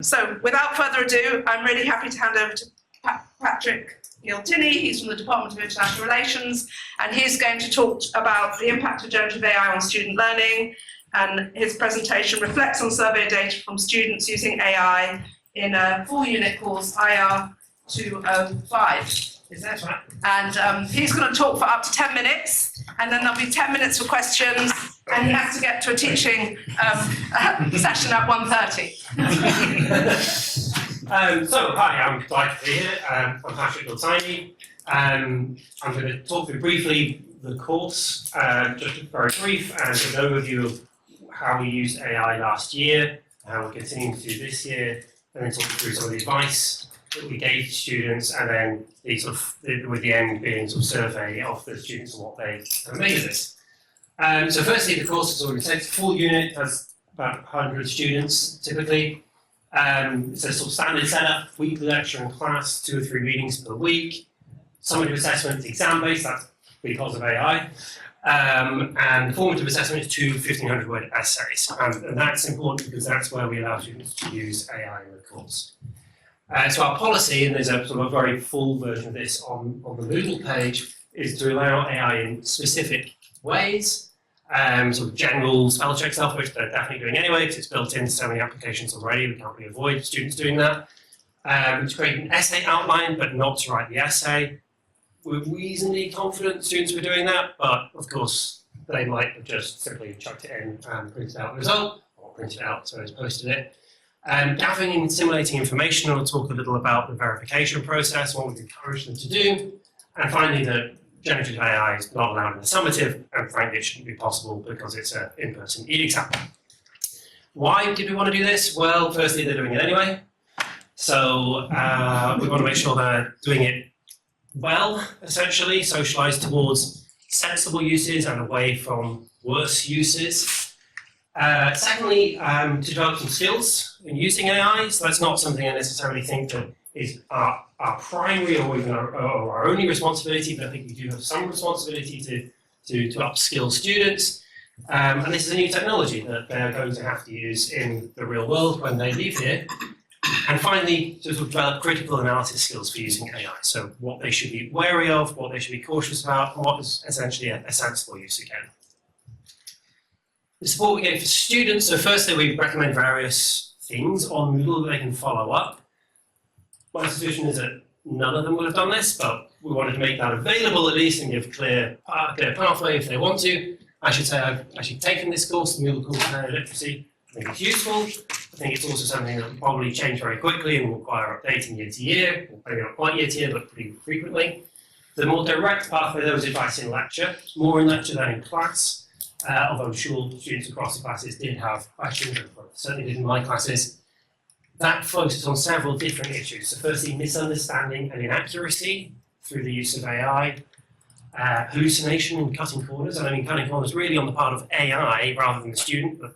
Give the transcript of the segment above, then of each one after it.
So without further ado, I'm really happy to hand over to Patrick Gill Tiney. He's from the Department of International Relations, and he's going to talk about the impact of generative AI on student learning. And his presentation reflects on survey data from students using AI in a full unit course, IR 205. Is that right? And he's going to talk for up to 10 minutes, and then there'll be 10 minutes for questions, and he has to get to a teaching session at 1:30. So, hi, I'm delighted to be here. I'm Patrick Gill Tiney. I'm going to talk through briefly the course, just very brief, and an overview of how we used AI last year, how we're continuing to do this year, and then talk through some of the advice that we gave to students, and then with the end being sort of survey of the students and what they made of this. So firstly, the course is already said, it's a full unit, has about 100 students typically. It's a sort of standard setup, weekly lecture in class, 2 or 3 readings per week. Summative assessment is exam-based, that's because of AI. And formative assessment is 2 1,500-word essays. And that's important because that's where we allow students to use AI in the course. So our policy, and there's a sort of a very full version of this on the Moodle page, is to allow AI in specific ways. Sort of general spell check stuff, which they're definitely doing anyway, because it's built into so many applications already, we can't really avoid students doing that. To create an essay outline, but not to write the essay. We're reasonably confident students were doing that, but of course, they might have just simply chucked it in and printed out the result, or printed out, so it's posted it. Gathering and simulating information, I'll talk a little about the verification process, what we encourage them to do, and finally that generative AI is not allowed in the summative, and frankly it shouldn't be possible because it's an in-person e-exam. Why did we want to do this? Well, firstly, they're doing it anyway, so we want to make sure they're doing it well, essentially, socialised towards sensible uses and away from worse uses. Secondly, to develop some skills in using AI, so that's not something I necessarily think that is our primary or even our only responsibility, but I think we do have some responsibility to upskill students. And this is a new technology that they're going to have to use in the real world when they leave here. And finally, to develop critical analysis skills for using AI, so what they should be wary of, what they should be cautious about, and what is essentially a sensible use again. The support we gave for students, so firstly we recommend various things on Moodle that they can follow up. My suspicion is that none of them would have done this, but we wanted to make that available at least and give clear pathway if they want to. I should say I've actually taken this course, the Moodle course on literacy. I think it's useful. I think it's also something that will probably change very quickly and will require updating year to year, maybe not quite year to year, but pretty frequently. The more direct pathway, there was advice in lecture, more in lecture than in class. Although I'm sure students across the classes did have questions, certainly did in my classes. That focuses on several different issues. So firstly, misunderstanding and inaccuracy through the use of AI, hallucination and cutting corners. And I mean cutting corners really on the part of AI rather than the student, but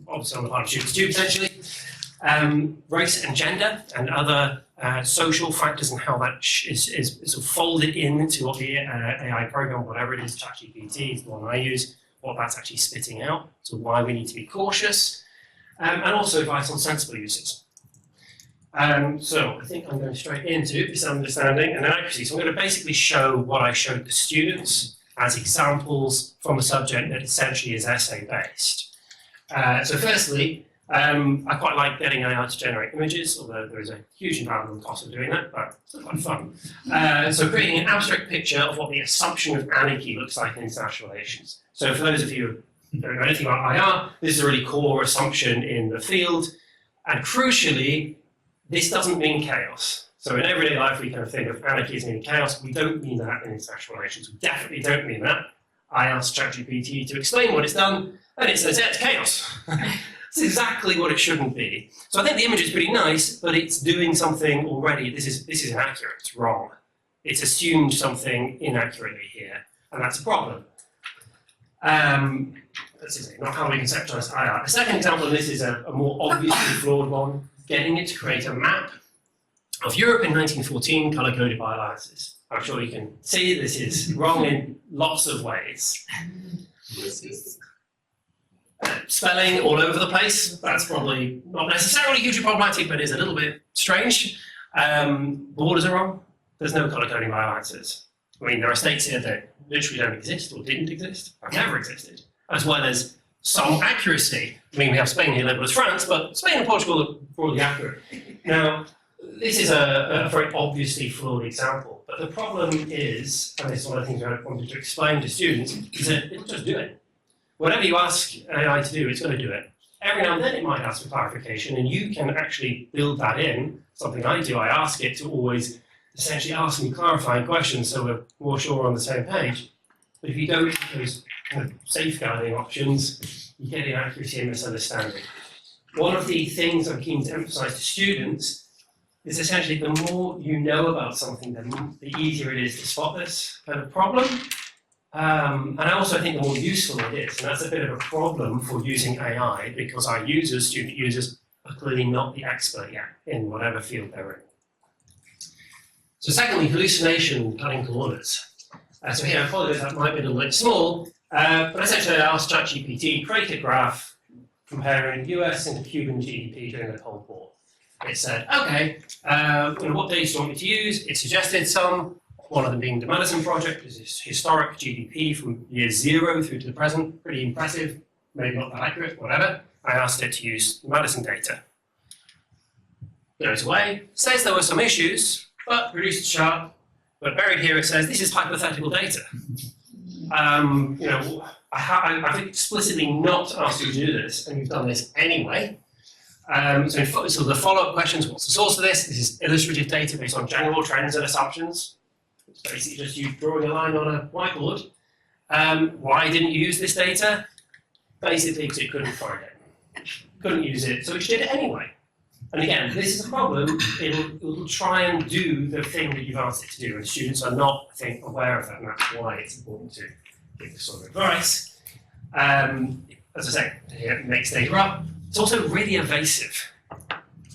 obviously on the part of students too, potentially. Race and gender and other social factors and how that is sort of folded into what the AI program, whatever it is, ChatGPT is the one I use, what that's actually spitting out, so why we need to be cautious, and also advice on sensible uses. So I think I'm going straight into misunderstanding and inaccuracy. So I'm going to basically show what I showed the students as examples from a subject that essentially is essay-based. So firstly, I quite like getting AI to generate images, although there is a huge environmental cost of doing that, but it's quite fun. So creating an abstract picture of what the assumption of anarchy looks like in international relations. So for those of you who don't know anything about IR, this is a really core assumption in the field. And crucially, this doesn't mean chaos. So in everyday life, we kind of think of anarchy as meaning chaos. We don't mean that in international relations. We definitely don't mean that. I asked ChatGPT to explain what it's done, and it says, yeah, it's chaos. It's exactly what it shouldn't be. So I think the image is pretty nice, but it's doing something already. This is inaccurate. It's wrong. It's assumed something inaccurately here, and that's a problem. That's not how we conceptualize IR. The second example of this is a more obviously flawed one, getting it to create a map of Europe in 1914, color-coded by alliances. I'm sure you can see this is wrong in lots of ways. Spelling all over the place, that's probably not necessarily hugely problematic, but is a little bit strange. Borders are wrong. There's no colour coding bioanswers. I mean, there are states here that literally don't exist or didn't exist, or never existed, as well as some accuracy. I mean, we have Spain here labelled as France, but Spain and Portugal are broadly accurate. Now, this is a very obviously flawed example, but the problem is, and this is one of the things I wanted to explain to students, is that it'll just do it. Whatever you ask AI to do, it's going to do it. Every now and then it might ask for clarification, and you can actually build that in. Something I do, I ask it to always essentially ask me clarifying questions so we're more sure we're on the same page. But if you don't use those kind of safeguarding options, you get inaccuracy and misunderstanding. One of the things I'm keen to emphasize to students is essentially the more you know about something, the easier it is to spot this kind of problem. And I also think the more useful it is, and that's a bit of a problem for using AI because our users, student users, are clearly not the expert yet in whatever field they're in. So secondly, hallucination cutting corners. So here I apologize, that might be a little bit small, but essentially I asked ChatGPT, create a graph comparing US and Cuban GDP during the Cold War. It said, okay, what data do you want me to use? It suggested some. One of them being the Madison Project, which is historic GDP from year 0 through to the present. Pretty impressive, maybe not that accurate, whatever. I asked it to use the Madison data. Goes away, says there were some issues, but produced a chart. But buried here it says this is hypothetical data. I've explicitly not asked you to do this, and you've done this anyway. So the follow-up questions: what's the source of this? This is illustrative data based on general trends and assumptions. It's basically just you drawing a line on a whiteboard. Why didn't you use this data? Basically because it couldn't find it. Couldn't use it, so it did it anyway. And again, this is a problem. It'll try and do the thing that you've asked it to do, and students are not, I think, aware of that, and that's why it's important to give this sort of advice. As I say, it makes data up. It's also really evasive.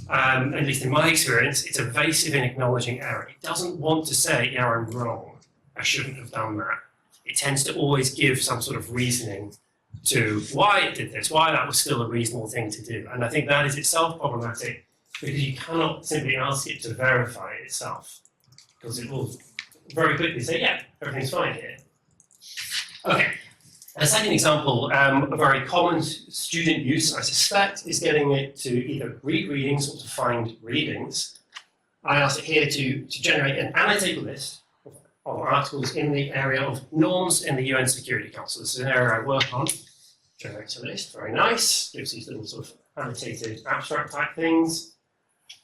At least in my experience, it's evasive in acknowledging error. It doesn't want to say, yeah, I'm wrong. I shouldn't have done that. It tends to always give some sort of reasoning to why it did this, why that was still a reasonable thing to do. And I think that is itself problematic because you cannot simply ask it to verify it itself, because it will very quickly say, yeah, everything's fine here. Okay. A second example, a very common student use, I suspect, is getting it to either read readings or to find readings. I asked it here to generate an annotated list of articles in the area of norms in the UN Security Council. This is an area I work on. Generates a list, very nice. Gives these little sort of annotated abstract type things.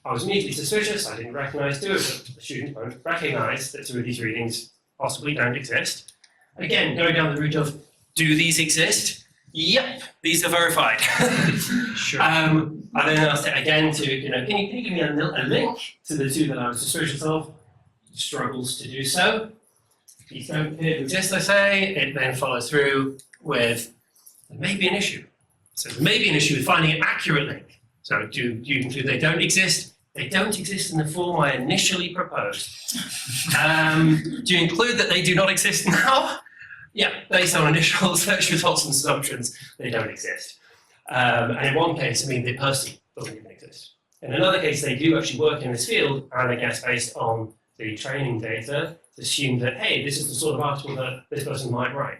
I was immediately suspicious. I didn't recognize two of them. The students won't recognize that two of these readings possibly don't exist. Again, going down the route of, do these exist? Yep, these are verified. Sure. I then asked it again to, can you give me a link to the two that I was suspicious of? It struggles to do so. These don't appear to exist, I say. It then follows through with, there may be an issue. So there may be an issue with finding an accurate link. So do you conclude they don't exist? They don't exist in the form I initially proposed. Do you include that they do not exist now? Yeah, based on initial search results and assumptions, they don't exist. And in one case, the person doesn't even exist. In another case, they do actually work in this field, and I guess based on the training data, assume that, hey, this is the sort of article that this person might write.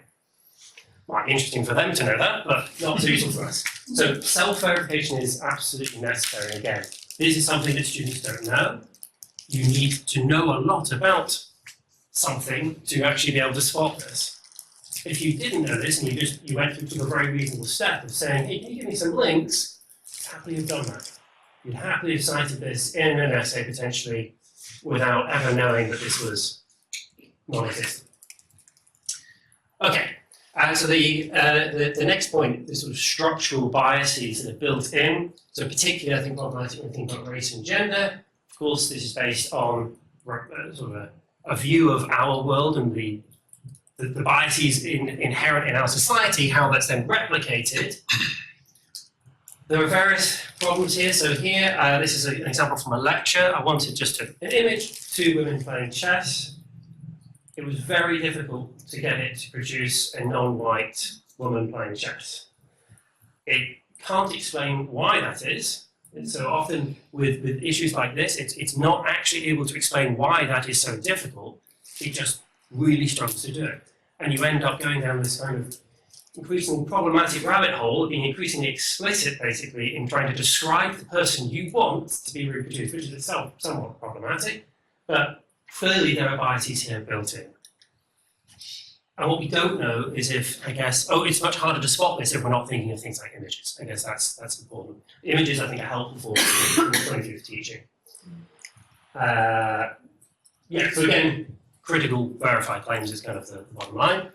Might be interesting for them to know that, but not too useful for us. So self-verification is absolutely necessary. Again, this is something that students don't know. You need to know a lot about something to actually be able to spot this. If you didn't know this and you went through to a very reasonable step of saying, hey, can you give me some links? You'd happily have done that. You'd happily have cited this in an essay potentially without ever knowing that this was non-existent. Okay, so the next point, the sort of structural biases that are built in. So particularly, I think problematic when thinking about race and gender. Of course, this is based on sort of a view of our world and the biases inherent in our society, how that's then replicated. There are various problems here. So here, this is an example from a lecture. I wanted just an image, two women playing chess. It was very difficult to get it to produce a non-white woman playing chess. It can't explain why that is. And so often with issues like this, it's not actually able to explain why that is so difficult. It just really struggles to do it. And you end up going down this kind of increasingly problematic rabbit hole, being increasingly explicit, basically, in trying to describe the person you want to be reproduced, which is itself somewhat problematic. But clearly there are biases here built in. And what we don't know is if, I guess, it's much harder to spot this if we're not thinking of things like images. I guess that's important. Images, I think, are helpful for the point of view of teaching. So again, critical verified claims is kind of the bottom line.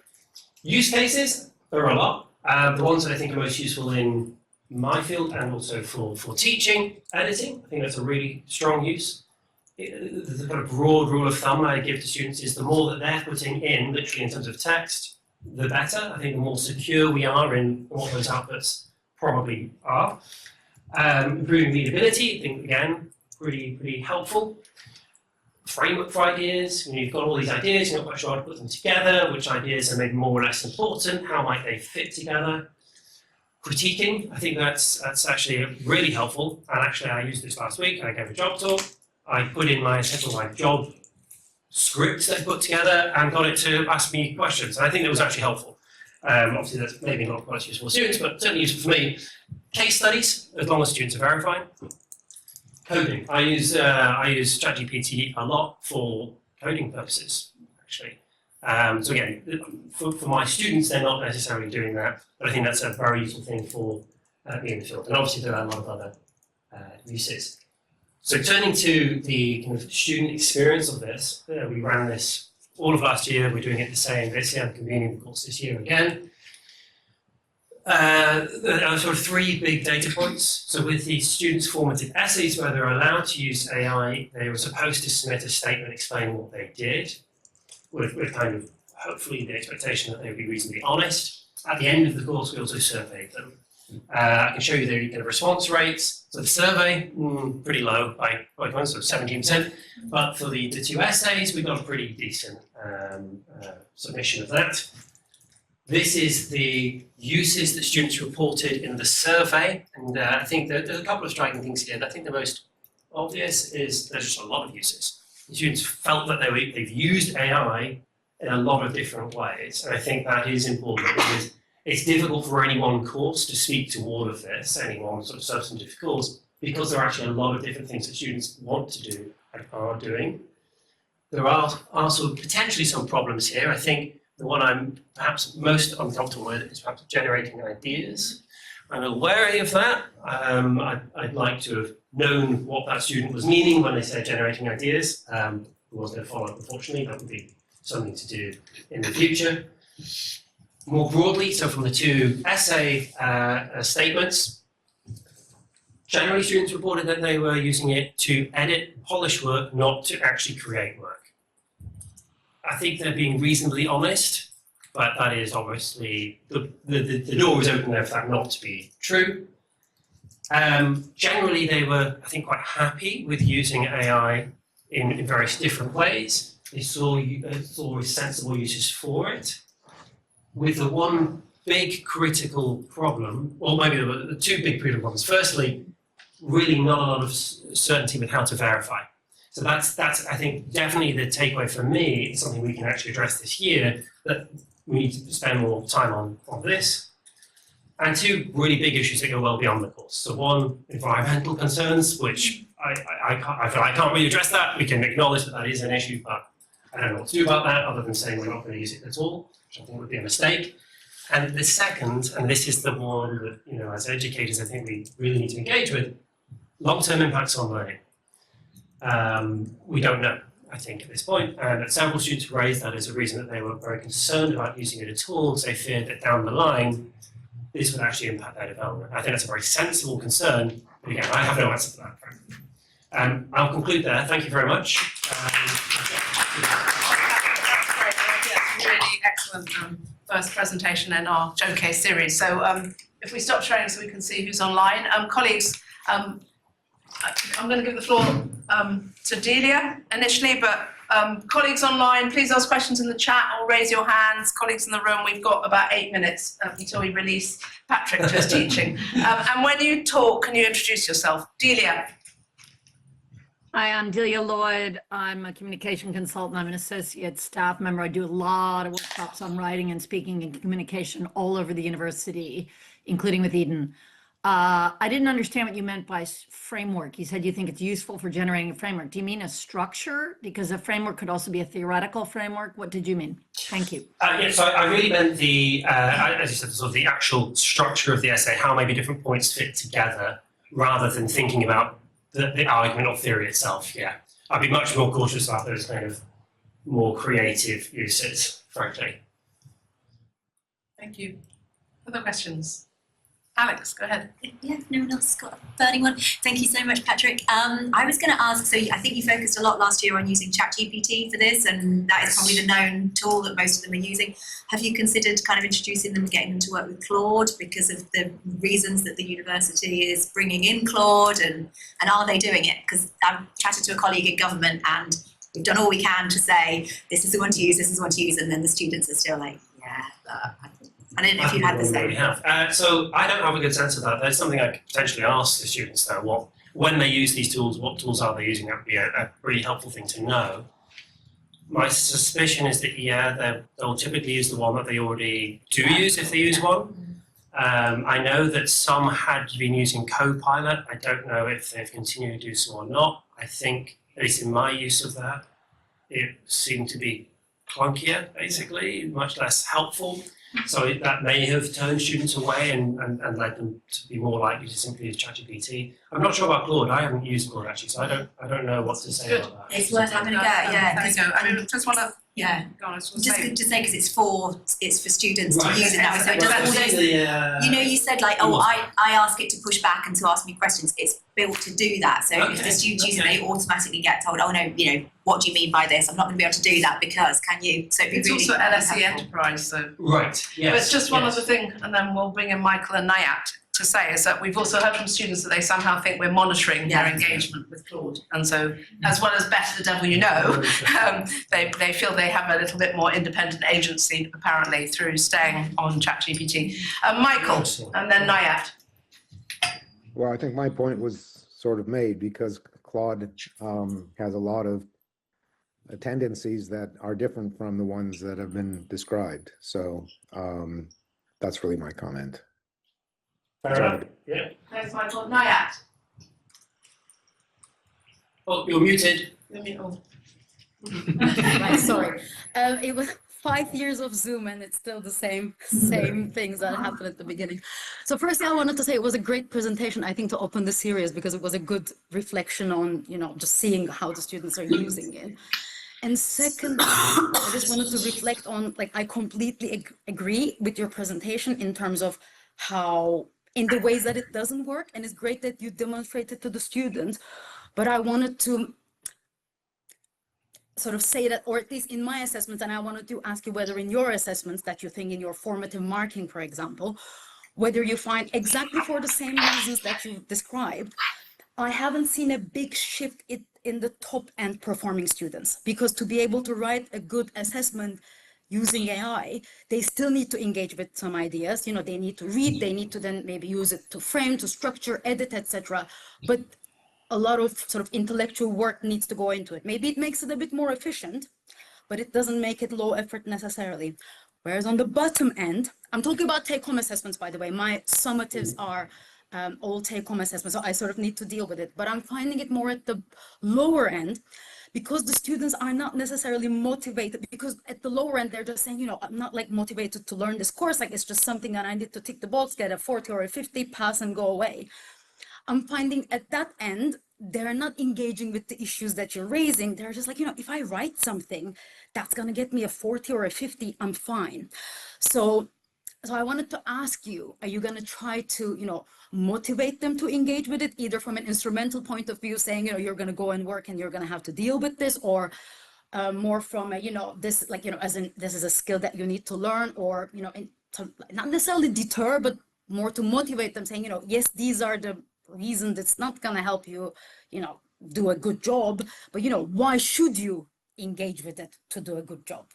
Use cases, there are a lot. The ones that I think are most useful in my field and also for teaching, editing, I think that's a really strong use. The kind of broad rule of thumb I give to students is the more that they're putting in, literally in terms of text, the better. I think the more secure we are in what those outputs probably are. Improving readability, I think, again, pretty helpful. Framework for ideas, you've got all these ideas, you're not quite sure how to put them together, which ideas are maybe more or less important, how might they fit together. Critiquing, I think that's actually really helpful, and actually I used this last week. I gave a job talk. I put in my job script that I put together and got it to ask me questions. And I think that was actually helpful. Obviously, that's maybe not quite useful for students, but certainly useful for me. Case studies, as long as students are verifying. Coding. I use ChatGPT a lot for coding purposes, actually. So again, for my students, they're not necessarily doing that, but I think that's a very useful thing for me in the field. And obviously, there are a lot of other uses. So turning to the kind of student experience of this, we ran this all of last year. We're doing it the same this year. I'm convening the course this year again. There are sort of 3 big data points. So with the students' formative essays, where they're allowed to use AI, they were supposed to submit a statement explaining what they did, with kind of hopefully the expectation that they would be reasonably honest. At the end of the course, we also surveyed them. I can show you the kind of response rates. So the survey, pretty low by so 17%. But for the 2 essays, we got a pretty decent submission of that. This is the uses that students reported in the survey. And I think that there's a couple of striking things here. I think the most obvious is there's just a lot of uses. The students felt that they've used AI in a lot of different ways. And I think that is important because it's difficult for any one course to speak to all of this, any one sort of substantive course, because there are actually a lot of different things that students want to do and are doing. There are also potentially some problems here. I think the one I'm perhaps most uncomfortable with is perhaps generating ideas. I'm a little wary of that. I'd like to have known what that student was meaning when they said generating ideas. It wasn't a follow-up, unfortunately. That would be something to do in the future. More broadly, so from the 2 essay statements, generally students reported that they were using it to edit, polish work, not to actually create work. I think they're being reasonably honest, but that is obviously, the door is open there for that not to be true. Generally, they were, I think, quite happy with using AI in various different ways. They saw sensible uses for it. With the one big critical problem, or maybe the 2 big critical problems. Firstly, really not a lot of certainty with how to verify. So that's I think, definitely the takeaway for me. It's something we can actually address this year, that we need to spend more time on this. And 2 really big issues that go well beyond the course. So 1, environmental concerns, which I feel I can't really address that. We can acknowledge that is an issue, but I don't know what to do about that other than saying we're not going to use it at all, which I think would be a mistake. And the second, and this is the one that, as educators, I think we really need to engage with, long-term impacts on learning. We don't know, I think, at this point. And several students raised that as a reason that they were very concerned about using it at all, because they feared that down the line, this would actually impact their development. I think that's a very sensible concern, but again, I have no answer to that, frankly. I'll conclude there. Thank you very much. Really excellent first presentation in our showcase series. So if we stop sharing so we can see who's online. Colleagues, I'm going to give the floor to Delia initially, but Colleagues online, please ask questions in the chat or raise your hands. Colleagues in the room, we've got about 8 minutes until we release Patrick to his teaching. And when you talk, can you introduce yourself? Delia. Hi, I'm Delia Lloyd. I'm a communication consultant. I'm an associate staff member. I do a lot of workshops on writing and speaking and communication all over the university, including with Eden. I didn't understand what you meant by framework. You said you think it's useful for generating a framework. Do you mean a structure? Because a framework could also be a theoretical framework. What did you mean? Thank you. Yeah, so I really meant the, as you said, sort of the actual structure of the essay, how maybe different points fit together, rather than thinking about the argument or theory itself. Yeah, I'd be much more cautious about those kind of more creative uses, frankly. Thank you. Other questions? Alex, go ahead. Yeah, no one else has got a burning one. Thank you so much, Patrick. I was going to ask, so I think you focused a lot last year on using ChatGPT for this, and that is probably the known tool that most of them are using. Have you considered kind of introducing them, getting them to work with Claude because of the reasons that the university is bringing in Claude, and are they doing it? Because I've chatted to a colleague in government and we've done all we can to say, this is the one to use, this is the one to use, and then the students are still like, yeah, I don't know if you had the same. So I don't have a good sense of that. There's something I could potentially ask the students though. When they use these tools, what tools are they using? That would be a really helpful thing to know. My suspicion is that, yeah, they'll typically use the one that they already do use if they use one. I know that some had been using Copilot. I don't know if they've continued to do so or not. I think, at least in my use of that, it seemed to be clunkier, basically, much less helpful. So that may have turned students away and led them to be more likely to simply use ChatGPT. I'm not sure about Claude. I haven't used Claude actually, so I don't know what to say about that. It's worth having a go, yeah. There you go. I mean, just want to go on. Just good to say, because it's for students to use it that way. So it Right. does all those, you know, you said like, oh, I ask it to push back and to ask me questions. It's built to do that. So if the students use it, they automatically get told, oh no, you know, what do you mean by this? I'm not going to be able to do that because, can you? So It's really also LSE helpful. Enterprise, so. Right, yes. But just one yes. other thing, and then we'll bring in Michael and Nayat to say, is that we've also heard from students that they somehow think we're monitoring their engagement with Claude. And so, as well as better the devil you know, they feel they have a little bit more independent agency, apparently, through staying on ChatGPT. Michael, and then Nayat. Well, I think my point was sort of made because Claude has a lot of tendencies that are different from the ones that have been described. So that's really my comment. Fair enough. Yeah. Thanks, Michael. Nayat. Oh, you're muted. Right, sorry. It was 5 years of Zoom and it's still the same things that happened at the beginning. So firstly, I wanted to say it was a great presentation, I think, to open the series because it was a good reflection on, you know, just seeing how the students are using it. And second, I just wanted to reflect on, like, I completely agree with your presentation in terms of how, in the ways that it doesn't work, and it's great that you demonstrated to the students, but I wanted to sort of say that, or at least in my assessments, and I wanted to ask you whether in your assessments that you think in your formative marking, for example, whether you find exactly for the same reasons that you described, I haven't seen a big shift in the top end performing students, because to be able to write a good assessment using AI, they still need to engage with some ideas. You know, they need to read, they need to then maybe use it to frame, to structure, edit, etc. But a lot of sort of intellectual work needs to go into it. Maybe it makes it a bit more efficient, but it doesn't make it low effort necessarily. Whereas on the bottom end, I'm talking about take-home assessments, by the way. My summatives are all take-home assessments, so I sort of need to deal with it. But I'm finding it more at the lower end, because the students are not necessarily motivated, because at the lower end, they're just saying, you know, I'm not like motivated to learn this course, like it's just something that I need to tick the box, get a 40 or a 50, pass and go away. I'm finding at that end, they're not engaging with the issues that you're raising. They're just like, you know, if I write something that's going to get me a 40 or a 50, I'm fine. So I wanted to ask you, are you going to try to, you know, motivate them to engage with it, either from an instrumental point of view, saying, you know, you're going to go and work and you're going to have to deal with this, or more from a, you know, this, like, you know, as in this is a skill that you need to learn, or, you know, to not necessarily deter, but more to motivate them, saying, you know, yes, these are the reasons it's not going to help you, you know, do a good job, but, you know, why should you engage with it to do a good job?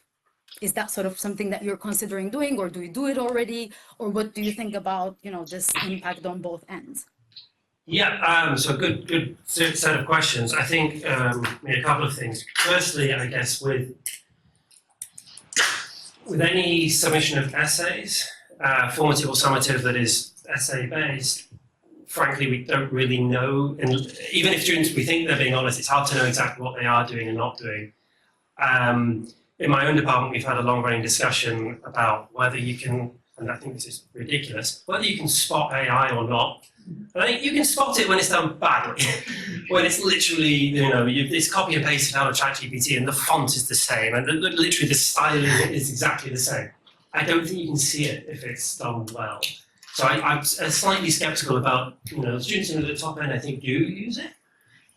Is that sort of something that you're considering doing, or do you do it already? Or what do you think about, this impact on both ends? Yeah, so good set of questions. I think a couple of things. Firstly, I guess with any submission of essays, formative or summative that is essay based, frankly, we don't really know. And even if students, we think they're being honest, it's hard to know exactly what they are doing and not doing. In my own department, we've had a long-running discussion about whether you can, and I think this is ridiculous, whether you can spot AI or not. And I think you can spot it when it's done badly, when it's literally, it's copy and pasted out of ChatGPT and the font is the same, and literally the styling is exactly the same. I don't think you can see it if it's done well. So I'm slightly skeptical about, students at the top end, I think, do use it,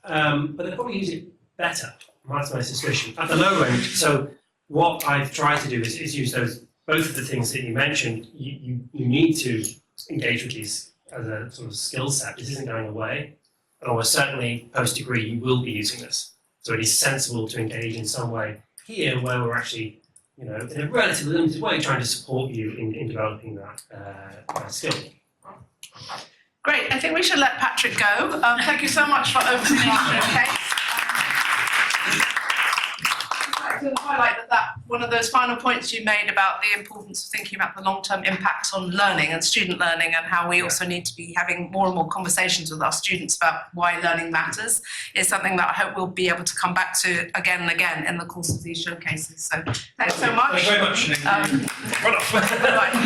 but they probably use it better. That's my suspicion. At the low end, so what I've tried to do is use both of the things that you mentioned. You need to engage with these as a sort of skill set. This isn't going away, and almost certainly post-degree you will be using this. So it is sensible to engage in some way here where we're actually, in a relatively limited way, trying to support you in developing that skill. Great, I think we should let Patrick go. Thank you so much for opening up your case. I'd like to highlight that one of those final points you made about the importance of thinking about the long-term impacts on learning and student learning, and how we also need to be having more and more conversations with our students about why learning matters, is something that I hope we'll be able to come back to again and again in the course of these showcases. So thanks so much. Thank you very much. Right.